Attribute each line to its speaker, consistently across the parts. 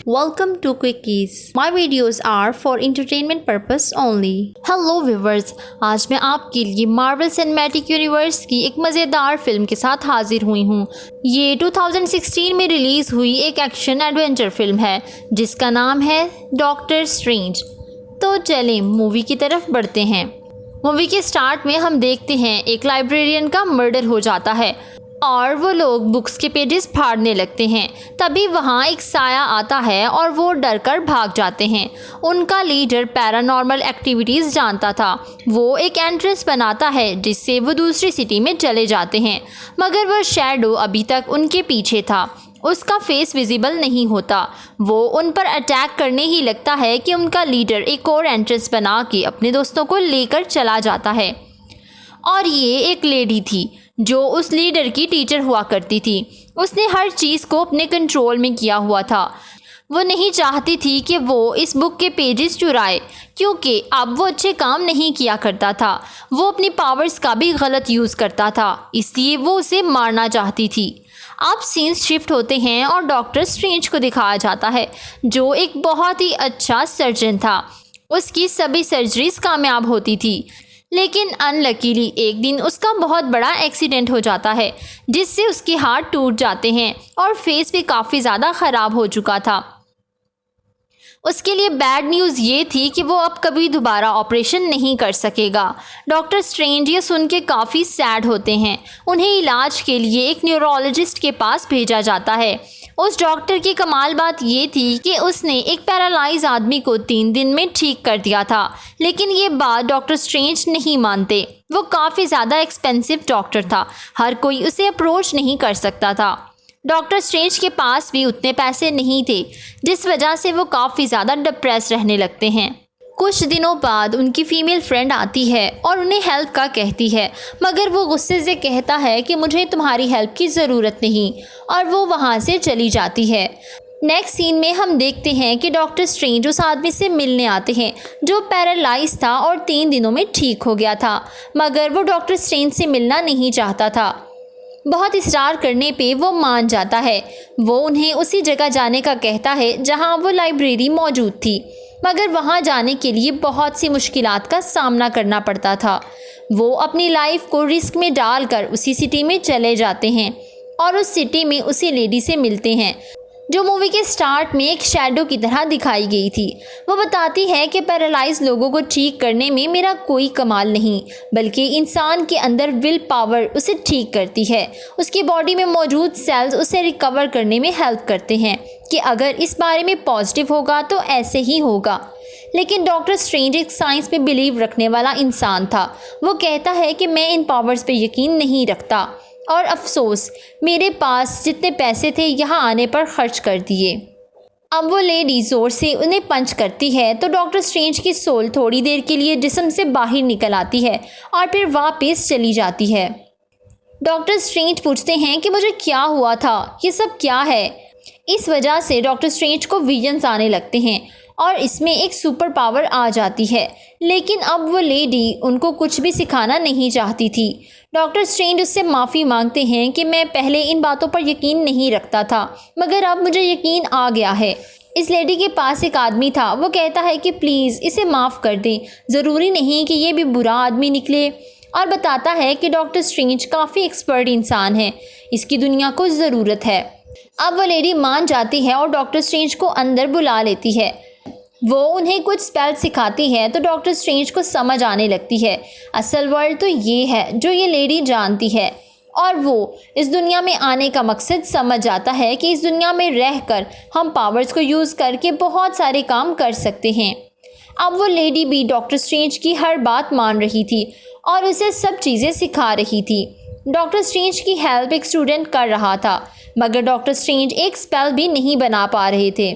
Speaker 1: Welcome to Quickies. My videos are for entertainment purpose only. Hello viewers, आज मैं आपके लिए मार्वल सिनेमैटिक यूनिवर्स की एक मज़ेदार फिल्म के साथ हाजिर हुई हूँ। ये 2016 में रिलीज़ हुई एक एक्शन एडवेंचर फिल्म है जिसका नाम है डॉक्टर स्ट्रेंज। तो चलें मूवी की तरफ बढ़ते हैं। मूवी के स्टार्ट में हम देखते हैं एक लाइब्रेरियन का मर्डर हो जाता है और वो लोग बुक्स के पेजेस फाड़ने लगते हैं। तभी वहाँ एक साया आता है और वो डर कर भाग जाते हैं। उनका लीडर पैरानॉर्मल एक्टिविटीज़ जानता था। वो एक एंट्रेंस बनाता है जिससे वो दूसरी सिटी में चले जाते हैं, मगर वह शैडो अभी तक उनके पीछे था। उसका फेस विजिबल नहीं होता। वो उन पर अटैक करने ही लगता है कि उनका लीडर एक और एंट्रेंस बना के अपने दोस्तों को लेकर चला जाता है। और ये एक लेडी थी जो उस लीडर की टीचर हुआ करती थी। उसने हर चीज़ को अपने कंट्रोल में किया हुआ था। वो नहीं चाहती थी कि वो इस बुक के पेजेस चुराए, क्योंकि अब वो अच्छे काम नहीं किया करता था। वो अपनी पावर्स का भी गलत यूज़ करता था, इसलिए वो उसे मारना चाहती थी। अब सीन्स शिफ्ट होते हैं और डॉक्टर स्ट्रेंज को दिखाया जाता है जो एक बहुत ही अच्छा सर्जन था। उसकी सभी सर्जरीज कामयाब होती थी, लेकिन अनलकीली एक दिन उसका बहुत बड़ा एक्सीडेंट हो जाता है जिससे उसके हाथ टूट जाते हैं और फेस भी काफ़ी ज़्यादा ख़राब हो चुका था। उसके लिए बैड न्यूज़ ये थी कि वो अब कभी दोबारा ऑपरेशन नहीं कर सकेगा। डॉक्टर स्ट्रेंज ये सुन के काफ़ी सैड होते हैं। उन्हें इलाज के लिए एक न्यूरोलॉजिस्ट के पास भेजा जाता है। उस डॉक्टर की कमाल बात ये थी कि उसने एक पैरालाइज आदमी को 3 दिन में ठीक कर दिया था, लेकिन ये बात डॉक्टर स्ट्रेंज नहीं मानते। वो काफ़ी ज़्यादा एक्सपेंसिव डॉक्टर था, हर कोई उसे अप्रोच नहीं कर सकता था। डॉक्टर स्ट्रेंज के पास भी उतने पैसे नहीं थे, जिस वजह से वो काफ़ी ज़्यादा डिप्रेस रहने लगते हैं। कुछ दिनों बाद उनकी फ़ीमेल फ्रेंड आती है और उन्हें हेल्प का कहती है, मगर वो गुस्से से कहता है कि मुझे तुम्हारी हेल्प की ज़रूरत नहीं, और वो वहाँ से चली जाती है। नेक्स्ट सीन में हम देखते हैं कि डॉक्टर स्ट्रेंज उस आदमी से मिलने आते हैं जो पैरालाइज था और 3 दिनों में ठीक हो गया था, मगर वो डॉक्टर स्ट्रेंज से मिलना नहीं चाहता था। बहुत इसरार करने पे वो मान जाता है। वो उन्हें उसी जगह जाने का कहता है जहाँ वो लाइब्रेरी मौजूद थी, मगर वहाँ जाने के लिए बहुत सी मुश्किलात का सामना करना पड़ता था। वो अपनी लाइफ को रिस्क में डालकर उसी सिटी में चले जाते हैं और उस सिटी में उसी लेडी से मिलते हैं जो मूवी के स्टार्ट में एक शैडो की तरह दिखाई गई थी। वो बताती है कि पैरालाइज लोगों को ठीक करने में मेरा कोई कमाल नहीं, बल्कि इंसान के अंदर विल पावर उसे ठीक करती है। उसकी बॉडी में मौजूद सेल्स उसे रिकवर करने में हेल्प करते हैं कि अगर इस बारे में पॉजिटिव होगा तो ऐसे ही होगा। लेकिन डॉक्टर स्ट्रेंज एक साइंस में बिलीव रखने वाला इंसान था। वो कहता है कि मैं इन पावर्स पे यकीन नहीं रखता, और अफसोस मेरे पास जितने पैसे थे यहाँ आने पर खर्च कर दिए। अब वो लेडी ज़ोर से उन्हें पंच करती है तो डॉक्टर स्ट्रेंज की सोल थोड़ी देर के लिए जिस्म से बाहर निकल आती है और फिर वापस चली जाती है। डॉक्टर स्ट्रेंज पूछते हैं कि मुझे क्या हुआ था, ये सब क्या है। इस वजह से डॉक्टर स्ट्रेंज को विजन्स आने लगते हैं और इसमें एक सुपर पावर आ जाती है, लेकिन अब वो लेडी उनको कुछ भी सिखाना नहीं चाहती थी। डॉक्टर स्ट्रेंज उससे माफ़ी मांगते हैं कि मैं पहले इन बातों पर यकीन नहीं रखता था, मगर अब मुझे यकीन आ गया है। इस लेडी के पास एक आदमी था। वो कहता है कि प्लीज़ इसे माफ़ कर दें, ज़रूरी नहीं कि ये भी बुरा आदमी निकले, और बताता है कि डॉक्टर स्ट्रेंज काफ़ी एक्सपर्ट इंसान है, इसकी दुनिया को ज़रूरत है। अब वो लेडी मान जाती है और डॉक्टर स्ट्रेंज को अंदर बुला लेती है। वो उन्हें कुछ स्पेल सिखाती है तो डॉक्टर स्ट्रेंज को समझ आने लगती है असल वर्ल्ड तो ये है जो ये लेडी जानती है, और वो इस दुनिया में आने का मकसद समझ जाता है कि इस दुनिया में रहकर हम पावर्स को यूज़ करके बहुत सारे काम कर सकते हैं। अब वो लेडी भी डॉक्टर स्ट्रेंज की हर बात मान रही थी और उसे सब चीज़ें सिखा रही थी। डॉक्टर स्ट्रेंज की हेल्प एक स्टूडेंट कर रहा था, मगर डॉक्टर स्ट्रेंज एक स्पेल भी नहीं बना पा रहे थे।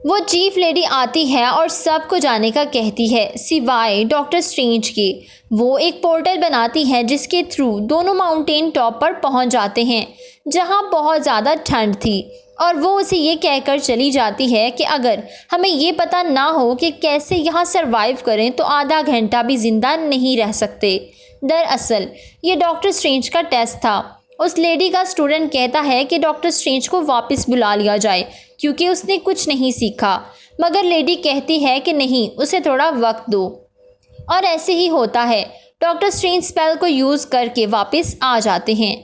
Speaker 1: वो चीफ लेडी आती है और सबको जाने का कहती है सिवाय डॉक्टर स्ट्रेंज के। वो एक पोर्टल बनाती है जिसके थ्रू दोनों माउंटेन टॉप पर पहुंच जाते हैं जहां बहुत ज़्यादा ठंड थी, और वो उसे ये कहकर चली जाती है कि अगर हमें ये पता ना हो कि कैसे यहाँ सरवाइव करें तो आधा घंटा भी ज़िंदा नहीं रह सकते। दरअसल ये डॉक्टर स्ट्रेंज का टेस्ट था उस लेडी का स्टूडेंट कहता है कि डॉक्टर स्ट्रेंज को वापस बुला लिया जाए क्योंकि उसने कुछ नहीं सीखा, मगर लेडी कहती है कि नहीं, उसे थोड़ा वक्त दो। और ऐसे ही होता है, डॉक्टर स्ट्रेंज स्पेल को यूज़ करके वापस आ जाते हैं।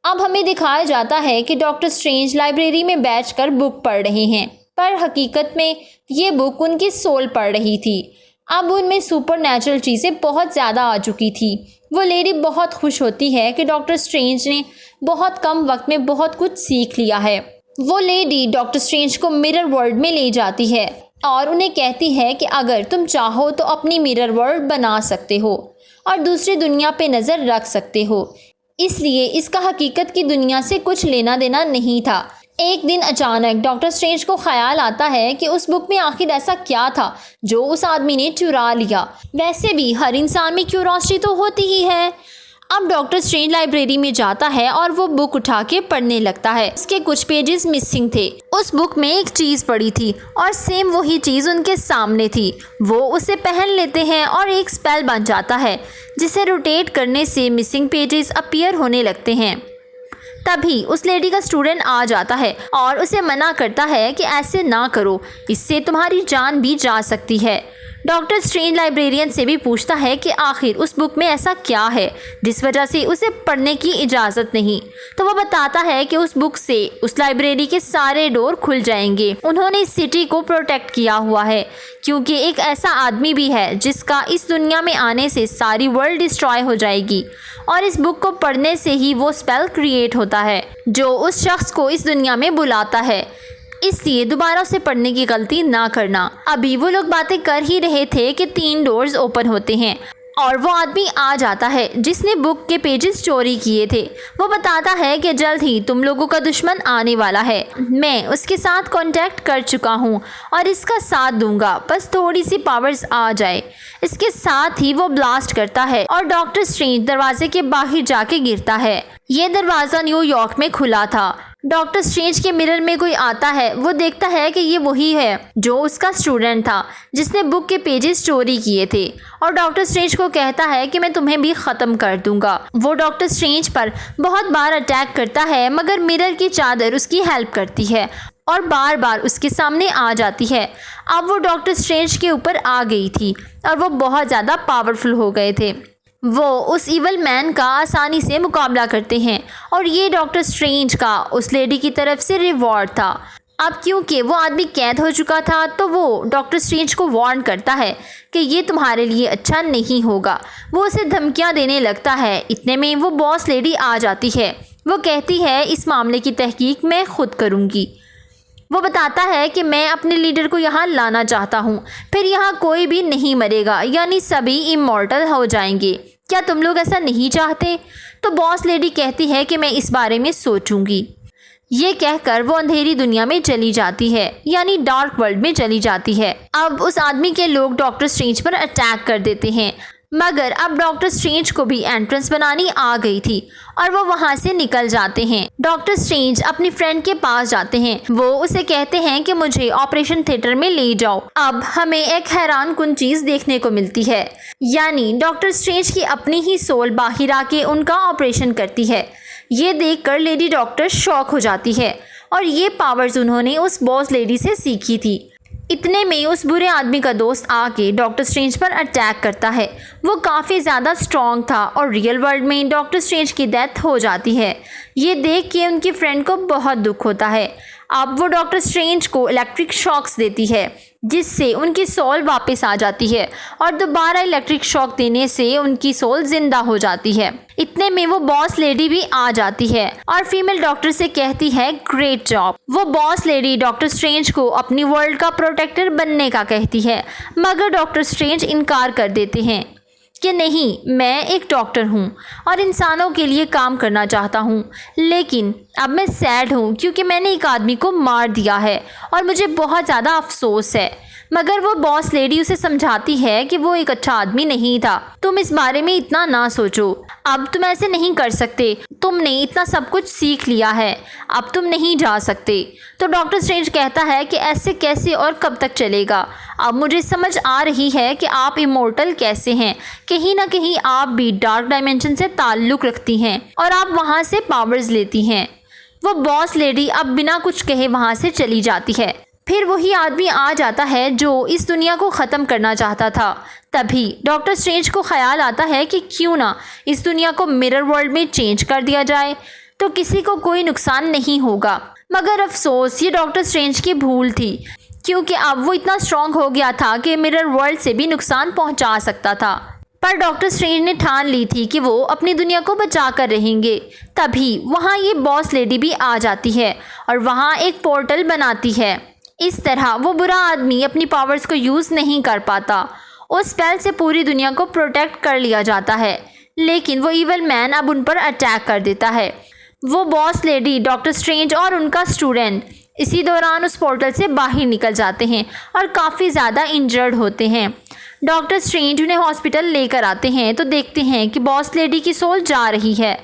Speaker 1: अब हमें दिखाया जाता है कि डॉक्टर स्ट्रेंज लाइब्रेरी में बैठकर बुक पढ़ रहे हैं, पर हकीकत में ये बुक उनकी सोल पढ़ रही थी। अब उनमें सुपरनैचुरल चीज़ें बहुत ज़्यादा आ चुकी थी। वो लेडी बहुत खुश होती है कि डॉक्टर स्ट्रेंज ने बहुत कम वक्त में बहुत कुछ सीख लिया है। वो लेडी डॉक्टर स्ट्रेंज को मिरर वर्ल्ड में ले जाती है और उन्हें कहती है कि अगर तुम चाहो तो अपनी मिरर वर्ल्ड बना सकते हो और दूसरी दुनिया पे नज़र रख सकते हो। इसलिए इसका हकीकत की दुनिया से कुछ लेना देना नहीं था। एक दिन अचानक डॉक्टर स्ट्रेंज को ख्याल आता है कि उस बुक में आखिर ऐसा क्या था जो उस आदमी ने चुरा लिया। वैसे भी हर इंसान में क्यूरोसिटी तो होती ही है। अब डॉक्टर स्ट्रेंज लाइब्रेरी में जाता है और वो बुक उठा के पढ़ने लगता है। उसके कुछ पेजेस मिसिंग थे। उस बुक में एक चीज़ पड़ी थी और सेम वही चीज़ उनके सामने थी। वो उसे पहन लेते हैं और एक स्पेल बन जाता है जिसे रोटेट करने से मिसिंग पेजेस अपीयर होने लगते हैं। तभी उस लेडी का स्टूडेंट आ जाता है और उसे मना करता है कि ऐसे ना करो, इससे तुम्हारी जान भी जा सकती है। डॉक्टर स्ट्रेंज लाइब्रेरियन से भी पूछता है कि आखिर उस बुक में ऐसा क्या है जिस वजह से उसे पढ़ने की इजाज़त नहीं। तो वो बताता है कि उस बुक से उस लाइब्रेरी के सारे डोर खुल जाएंगे। उन्होंने इस सिटी को प्रोटेक्ट किया हुआ है क्योंकि एक ऐसा आदमी भी है जिसका इस दुनिया में आने से सारी वर्ल्ड डिस्ट्रॉय हो जाएगी और इस बुक को पढ़ने से ही वो स्पेल क्रिएट होता है जो उस शख्स को इस दुनिया में बुलाता है। इसलिए दोबारा उसे पढ़ने की गलती ना करना। अभी वो लोग बातें कर ही रहे थे कि 3 डोर्स ओपन होते हैं और वो आदमी आ जाता है जिसने बुक के पेजेस चोरी किए थे। वो बताता है कि जल्द ही तुम लोगों का दुश्मन आने वाला है। मैं उसके साथ कांटेक्ट कर चुका हूँ और इसका साथ दूंगा, बस थोड़ी सी पावर्स आ जाए। इसके साथ ही वो ब्लास्ट करता है और डॉक्टर स्ट्रेंज दरवाजे के बाहर जाके गिरता है। ये दरवाज़ा न्यूयॉर्क में खुला था। डॉक्टर स्ट्रेंज के मिरर में कोई आता है। वो देखता है कि ये वही है जो उसका स्टूडेंट था जिसने बुक के पेजेस चोरी किए थे और डॉक्टर स्ट्रेंज को कहता है कि मैं तुम्हें भी ख़त्म कर दूंगा। वो डॉक्टर स्ट्रेंज पर बहुत बार अटैक करता है मगर मिरर की चादर उसकी हेल्प करती है और बार बार उसके सामने आ जाती है। अब वो डॉक्टर स्ट्रेंज के ऊपर आ गई थी और वो बहुत ज़्यादा पावरफुल हो गए थे। वो उस इवल मैन का आसानी से मुकाबला करते हैं और ये डॉक्टर स्ट्रेंज का उस लेडी की तरफ से रिवॉर्ड था। अब क्योंकि वो आदमी कैद हो चुका था तो वो डॉक्टर स्ट्रेंज को वार्न करता है कि ये तुम्हारे लिए अच्छा नहीं होगा। वो उसे धमकियां देने लगता है। इतने में वो बॉस लेडी आ जाती है। वो कहती है इस मामले की तहकीक मैं खुद करूँगी। वो बताता है कि मैं अपने लीडर को यहाँ लाना चाहता हूँ, फिर यहाँ कोई भी नहीं मरेगा, यानी सभी इमॉर्टल हो जाएंगे। क्या तुम लोग ऐसा नहीं चाहते? तो बॉस लेडी कहती है कि मैं इस बारे में सोचूंगी। ये कहकर वो अंधेरी दुनिया में चली जाती है, यानी डार्क वर्ल्ड में चली जाती है। अब उस आदमी के लोग डॉक्टर स्ट्रेंज पर अटैक कर देते हैं, मगर अब डॉक्टर स्ट्रेंज को भी एंट्रेंस बनानी आ गई थी और वो वहाँ से निकल जाते हैं। डॉक्टर स्ट्रेंज अपनी फ्रेंड के पास जाते हैं। वो उसे कहते हैं कि मुझे ऑपरेशन थिएटर में ले जाओ। अब हमें एक हैरान कुन चीज़ देखने को मिलती है, यानी डॉक्टर स्ट्रेंज की अपनी ही सोल बाहर आके उनका ऑपरेशन करती है। ये देखकर लेडी डॉक्टर शॉक हो जाती है और ये पावर्स उन्होंने उस बॉस लेडी से सीखी थी। इतने में उस बुरे आदमी का दोस्त आके डॉक्टर स्ट्रेंज पर अटैक करता है। वो काफ़ी ज़्यादा स्ट्रॉन्ग था और रियल वर्ल्ड में डॉक्टर स्ट्रेंज की डेथ हो जाती है। ये देख के उनकी फ्रेंड को बहुत दुख होता है। अब वो डॉक्टर स्ट्रेंज को इलेक्ट्रिक शॉक्स देती है जिससे उनकी सोल वापस आ जाती है और दोबारा इलेक्ट्रिक शॉक देने से उनकी सोल जिंदा हो जाती है। इतने में वो बॉस लेडी भी आ जाती है और फीमेल डॉक्टर से कहती है ग्रेट जॉब। वो बॉस लेडी डॉक्टर स्ट्रेंज को अपनी वर्ल्ड का प्रोटेक्टर बनने का कहती है, मगर डॉक्टर स्ट्रेंज इनकार कर देते हैं कि नहीं, मैं एक डॉक्टर हूँ और इंसानों के लिए काम करना चाहता हूँ, लेकिन अब मैं सैड हूँ क्योंकि मैंने एक आदमी को मार दिया है और मुझे बहुत ज़्यादा अफसोस है। मगर वो बॉस लेडी उसे समझाती है कि वो एक अच्छा आदमी नहीं था, तुम इस बारे में इतना ना सोचो, अब तुम ऐसे नहीं कर सकते, तुमने इतना सब कुछ सीख लिया है, अब तुम नहीं जा सकते। तो डॉक्टर स्ट्रेंज कहता है कि ऐसे कैसे और कब तक चलेगा, अब मुझे समझ आ रही है कि आप इमोर्टल कैसे हैं, कहीं ना कहीं आप भी डार्क डायमेंशन से ताल्लुक़ रखती हैं और आप वहाँ से पावर्स लेती हैं। वो बॉस लेडी अब बिना कुछ कहे वहाँ से चली जाती है। फिर वही आदमी आ जाता है जो इस दुनिया को ख़त्म करना चाहता था। तभी डॉक्टर स्ट्रेंज को ख्याल आता है कि क्यों ना इस दुनिया को मिरर वर्ल्ड में चेंज कर दिया जाए, तो किसी को कोई नुकसान नहीं होगा। मगर अफसोस ये डॉक्टर स्ट्रेंज की भूल थी, क्योंकि अब वो इतना स्ट्रांग हो गया था कि मिरर वर्ल्ड से भी नुकसान पहुंचा सकता था। पर डॉक्टर स्ट्रेंज ने ठान ली थी कि वो अपनी दुनिया को बचा कर रहेंगे। तभी वहाँ ये बॉस लेडी भी आ जाती है और वहाँ एक पोर्टल बनाती है। इस तरह वो बुरा आदमी अपनी पावर्स को यूज़ नहीं कर पाता। उस स्पेल से पूरी दुनिया को प्रोटेक्ट कर लिया जाता है, लेकिन वो इविल मैन अब उन पर अटैक कर देता है। वो बॉस लेडी, डॉक्टर स्ट्रेंज और उनका स्टूडेंट इसी दौरान उस पोर्टल से बाहर निकल जाते हैं और काफ़ी ज़्यादा इंजर्ड होते हैं। डॉक्टर स्ट्रेंज उन्हें हॉस्पिटल लेकर आते हैं तो देखते हैं कि बॉस लेडी की सोल जा रही है।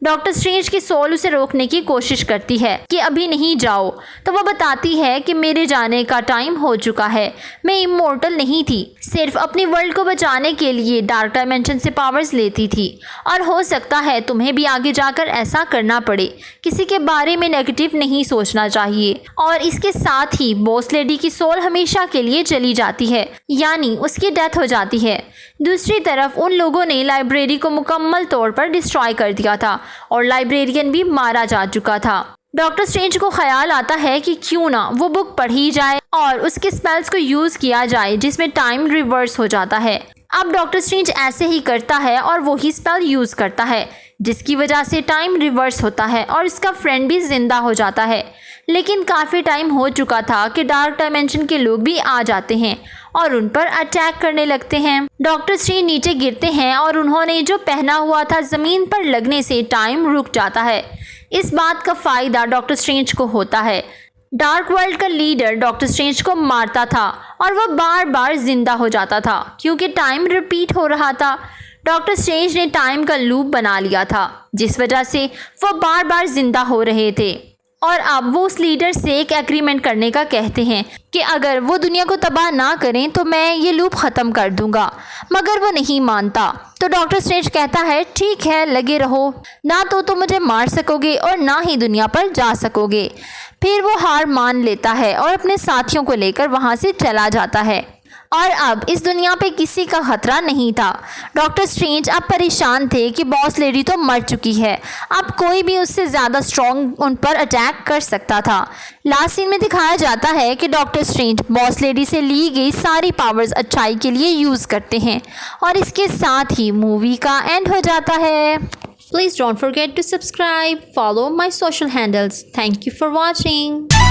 Speaker 1: डॉक्टर स्ट्रेंज की सोल उसे रोकने की कोशिश करती है कि अभी नहीं जाओ, तो वो बताती है कि मेरे जाने का टाइम हो चुका है, मैं इमोर्टल नहीं थी, सिर्फ अपनी वर्ल्ड को बचाने के लिए डार्क डायमेंशन से पावर्स लेती थी और हो सकता है तुम्हें भी आगे जाकर ऐसा करना पड़े। किसी के बारे में नेगेटिव नहीं सोचना चाहिए। और इसके साथ ही बॉस लेडी की सोल हमेशा के लिए चली जाती है, यानी उसकी डेथ हो जाती है। दूसरी तरफ उन लोगों ने लाइब्रेरी को मुकम्मल तौर पर डिस्ट्रॉय कर दिया था और लाइब्रेरियन भी मारा जा चुका था। डॉक्टर स्ट्रेंज को ख्याल आता है कि क्यों ना वो बुक पढ़ी जाए और उसके स्पेल्स को यूज़ किया जाए जिसमें टाइम रिवर्स हो जाता है। अब डॉक्टर स्ट्रेंज ऐसे ही करता है और वही स्पेल यूज़ करता है, जिसकी वजह से टाइम रिवर्स होता है और इसका फ्रेंड भी जिंदा हो जाता है। लेकिन काफ़ी टाइम हो चुका था कि डार्क डायमेंशन के लोग भी आ जाते हैं और उन पर अटैक करने लगते हैं। डॉक्टर स्ट्रेंज नीचे गिरते हैं और उन्होंने जो पहना हुआ था ज़मीन पर लगने से टाइम रुक जाता है। इस बात का फ़ायदा डॉक्टर स्ट्रेंज को होता है। डार्क वर्ल्ड का लीडर डॉक्टर स्ट्रेंज को मारता था और वह बार बार जिंदा हो जाता था क्योंकि टाइम रिपीट हो रहा था। डॉक्टर स्ट्रेंज ने टाइम का लूप बना लिया था, जिस वजह से वह बार बार जिंदा हो रहे थे। और अब वो उस लीडर से एक एग्रीमेंट करने का कहते हैं कि अगर वो दुनिया को तबाह ना करें तो मैं ये लूप ख़त्म कर दूंगा, मगर वो नहीं मानता। तो डॉक्टर स्ट्रेंज कहता है ठीक है, लगे रहो, ना तो मुझे मार सकोगे और ना ही दुनिया पर जा सकोगे। फिर वो हार मान लेता है और अपने साथियों को लेकर वहाँ से चला जाता है। और अब इस दुनिया पे किसी का खतरा नहीं था। डॉक्टर स्ट्रेंज अब परेशान थे कि बॉस लेडी तो मर चुकी है, अब कोई भी उससे ज़्यादा स्ट्रॉन्ग उन पर अटैक कर सकता था। लास्ट सीन में दिखाया जाता है कि डॉक्टर स्ट्रेंज बॉस लेडी से ली गई सारी पावर्स अच्छाई के लिए यूज़ करते हैं और इसके साथ ही मूवी का एंड हो जाता है।
Speaker 2: Please don't forget to subscribe, follow my social handles. Thank you for watching.